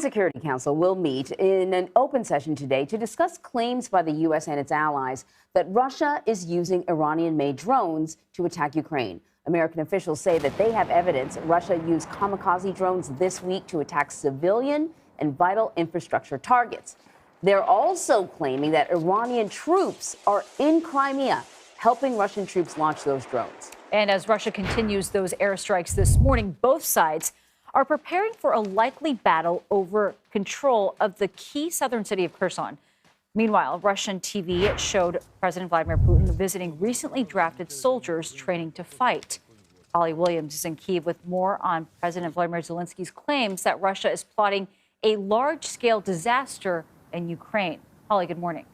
The Security Council will meet in an open session today to discuss claims by the U.S. and its allies that Russia is using Iranian-made drones to attack Ukraine. American officials say that they have evidence Russia used kamikaze drones this week to attack civilian and vital infrastructure targets. They're also claiming that Iranian troops are in Crimea, helping Russian troops launch those drones. And as Russia continues those airstrikes this morning, both sides are preparing for a likely battle over control of the key southern city of Kherson. Meanwhile, Russian TV showed President Vladimir Putin visiting recently drafted soldiers training to fight. Holly Williams is in Kyiv with more on President Vladimir Zelensky's claims that Russia is plotting a large-scale disaster in Ukraine. Holly, good morning.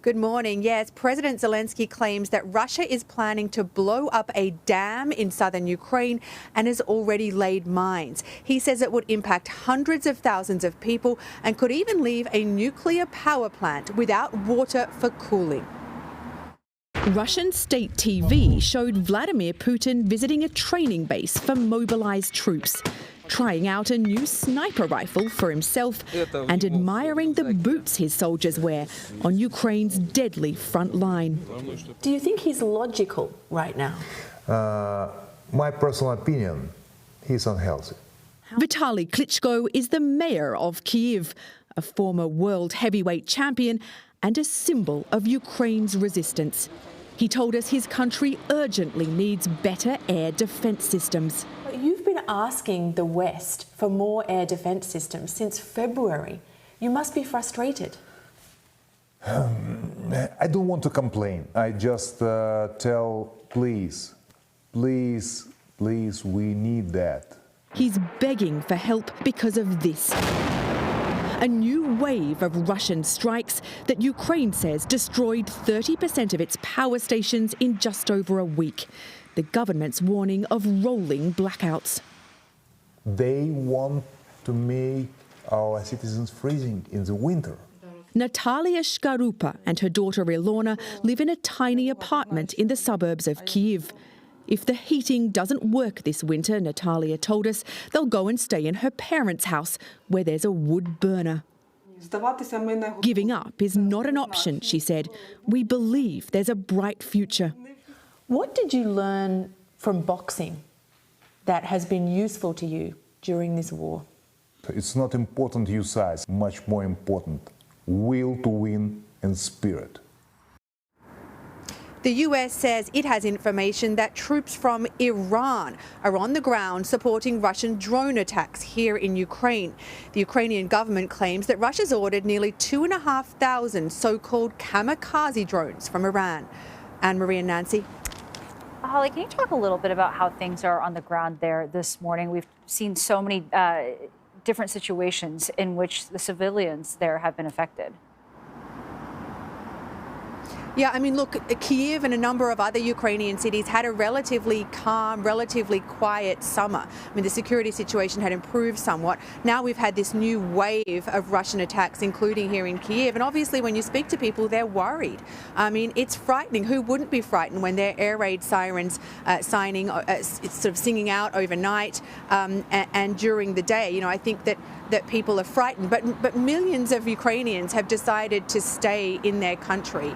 Good morning. Yes, President Zelensky claims that Russia is planning to blow up a dam in southern Ukraine and has already laid mines. He says it would impact hundreds of thousands of people and could even leave a nuclear power plant without water for cooling. Russian state TV showed Vladimir Putin visiting a training base for mobilized troops, trying out a new sniper rifle for himself and admiring the boots his soldiers wear on Ukraine's deadly front line. Do you think he's logical right now? My personal opinion, he's unhealthy. Vitaly Klitschko is the mayor of Kyiv, a former world heavyweight champion and a symbol of Ukraine's resistance. He told us his country urgently needs better air defense systems. You've been asking the West for more air defense systems since February. You must be frustrated. I don't want to complain. I just tell, please, please, please, we need that. He's begging for help because of this. A new wave of Russian strikes that Ukraine says destroyed 30% of its power stations in just over a week. The government's warning of rolling blackouts. They want to make our citizens freezing in the winter. Natalia Shkarupa and her daughter Ilona live in a tiny apartment in the suburbs of Kyiv. If the heating doesn't work this winter, Natalia told us, they'll go and stay in her parents' house, where there's a wood burner. Giving up is not an option, she said. We believe there's a bright future. What did you learn from boxing that has been useful to you during this war? It's not important your size, much more important, will to win and spirit. The US says it has information that troops from Iran are on the ground supporting Russian drone attacks here in Ukraine. The Ukrainian government claims that Russia's ordered nearly 2,500 so-called kamikaze drones from Iran. Anne-Marie and Nancy. Holly, can you talk a little bit about how things are on the ground there this morning? We've seen so many different situations in which the civilians there have been affected. Yeah, I mean, look, Kyiv and a number of other Ukrainian cities had a relatively calm, relatively quiet summer. I mean, the security situation had improved somewhat. Now we've had this new wave of Russian attacks, including here in Kyiv. And obviously, when you speak to people, they're worried. I mean, it's frightening. Who wouldn't be frightened when their air raid sirens sort of singing out overnight and during the day? You know, I think that people are frightened. But millions of Ukrainians have decided to stay in their country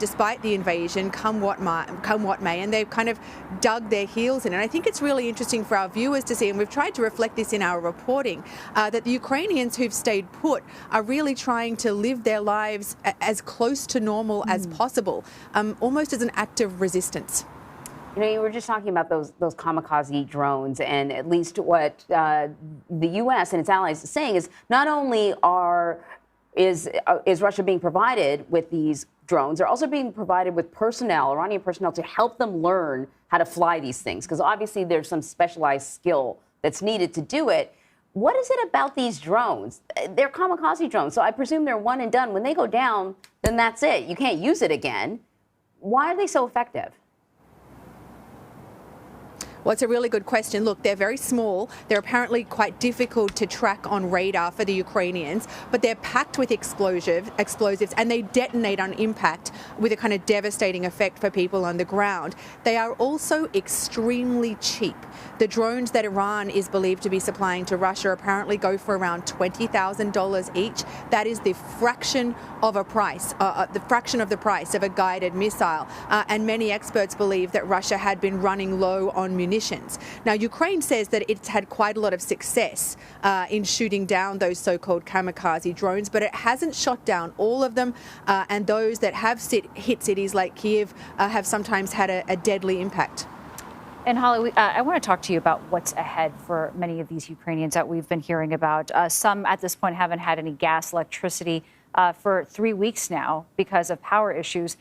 despite the invasion, come what may, and they've kind of dug their heels in. And I think it's really interesting for our viewers to see, and we've tried to reflect this in our reporting, that the Ukrainians who've stayed put are really trying to live their lives as close to normal as possible, almost as an act of resistance. You know, you were just talking about those kamikaze drones, and at least what the U.S. and its allies are saying is not only is Russia being provided with these drones, they're also being provided with personnel, Iranian personnel, to help them learn how to fly these things, because obviously there's some specialized skill that's needed to do it. What is it about these drones? They're kamikaze drones, so I presume they're one and done. When they go down, then that's it. You can't use it again. Why are they so effective? Well, it's a really good question. Look, they're very small. They're apparently quite difficult to track on radar for the Ukrainians, but they're packed with explosives and they detonate on impact with a kind of devastating effect for people on the ground. They are also extremely cheap. The drones that Iran is believed to be supplying to Russia apparently go for around $20,000 each. That is the fraction of the price of a guided missile. And many experts believe that Russia had been running low on munitions. Now, Ukraine says that it's had quite a lot of success in shooting down those so-called kamikaze drones, but it hasn't shot down all of them. And those that have hit cities like Kyiv have sometimes had a deadly impact. And Holly, I want to talk to you about what's ahead for many of these Ukrainians that we've been hearing about. Some at this point haven't had any gas, electricity for 3 weeks now because of power issues.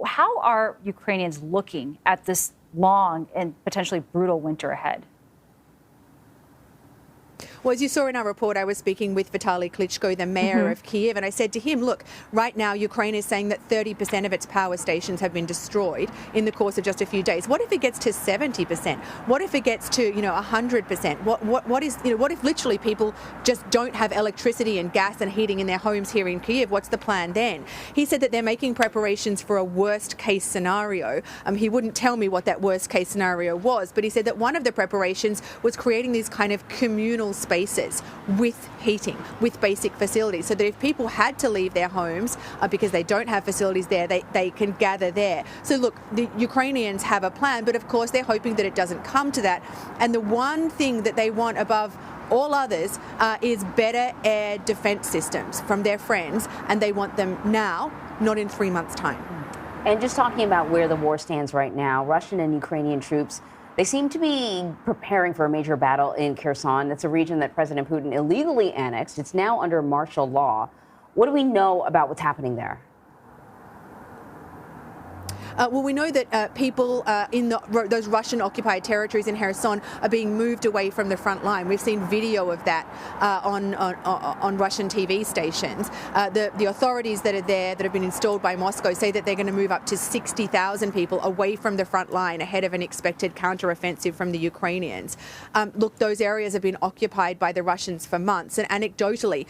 How are Ukrainians looking at this long and potentially brutal winter ahead? Well, as you saw in our report, I was speaking with Vitaly Klitschko, the mayor of Kyiv, and I said to him, look, right now Ukraine is saying that 30% of its power stations have been destroyed in the course of just a few days. What if it gets to 70%? What if it gets to, 100%? What if literally people just don't have electricity and gas and heating in their homes here in Kyiv? What's the plan then? He said that they're making preparations for a worst case scenario. He wouldn't tell me what that worst case scenario was, but he said that one of the preparations was creating these kind of communal spaces with heating, with basic facilities, so that if people had to leave their homes because they don't have facilities there, they can gather there. So look, the Ukrainians have a plan, but of course they're hoping that it doesn't come to that. And the one thing that they want above all others is better air defense systems from their friends, and they want them now, not in 3 months' time. And just talking about where the war stands right now, Russian and Ukrainian troops, they seem to be preparing for a major battle in Kherson. That's a region that President Putin illegally annexed. It's now under martial law. What do we know about what's happening there? Well, we know that people in those Russian-occupied territories in Kherson are being moved away from the front line. We've seen video of that on Russian TV stations. The authorities that are there, that have been installed by Moscow, say that they're going to move up to 60,000 people away from the front line ahead of an expected counteroffensive from the Ukrainians. Look, those areas have been occupied by the Russians for months, and anecdotally,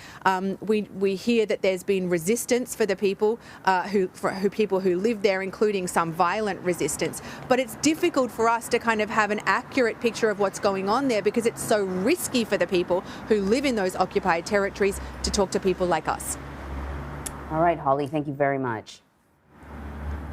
we hear that there's been resistance for the people who live there, including some violent resistance. But it's difficult for us to kind of have an accurate picture of what's going on there because it's so risky for the people who live in those occupied territories to talk to people like us. All right, Holly, thank you very much.